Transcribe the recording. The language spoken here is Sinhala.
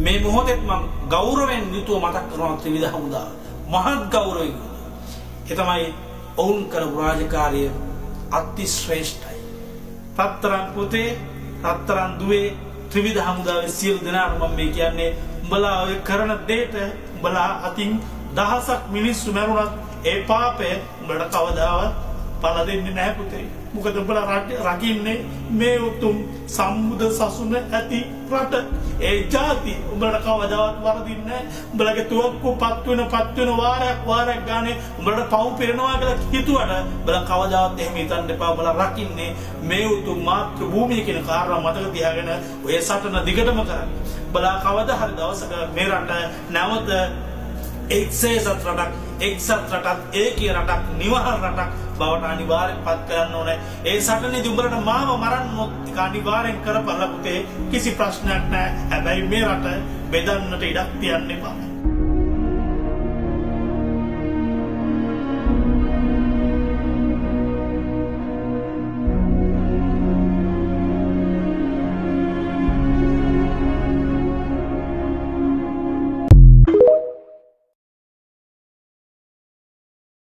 මේ මොහොතේත් මම ගෞරවයෙන් යුතුව මතක් කරනවා ත්‍රිවිධ හමුදාව. මහත් ගෞරවයෙන්. ඒ තමයි ඔවුන් කරපු රාජකාරිය අති ශ්‍රේෂ්ඨයි. රත්තරන් පුතේ, රත්තරන් දුවේ, ත්‍රිවිධ හමුදාවේ සියලු දෙනාට මම මේ කියන්නේ උඹලා ඔය කරන දෙයට උඹලා අතින් දහසක් මිනිස්සු මරුණත් ඒ පාපය උඹලට කවදාවත් පළ දෙන්නේ නැහැ පුතේ. මොකද උඹලා රකින්නේ මේ උතුම් සම්බුද්ධ සසුන ඇති රට. ඒ ජාති උඹලට කවදාවත් වරදින්නේ නැහැ. උඹලගේ තුවක්කු පත් වෙන වාරයක් ගානේ උඹලට පව් පිරෙනවා කියලා හිතුවට උඹලා කවදාවත් එහෙම හිතන්න එපා. උඹලා රකින්නේ මේ උතුම් මාතෘ භූමිය කියන කාරණා මතක තියාගෙන ඔය සටන දිගටම කරන්න. උඹලා කවදා හරි දවසක මේ රට නැවත එක්සත් රටක් ඒකීය රටක් නිවහල් රටක් බවට අනිවාර්යෙන් පත් කරන්න ඕනේ. ඒ සටනේදී උඹලට මාව මරන්නොත් ඒක අනිවාර්යෙන් කරපළ පුතේ, කිසි ප්‍රශ්නයක් නැහැ. හැබැයි මේ රට බෙදන්නට ඉඩක් තියන්න එපා.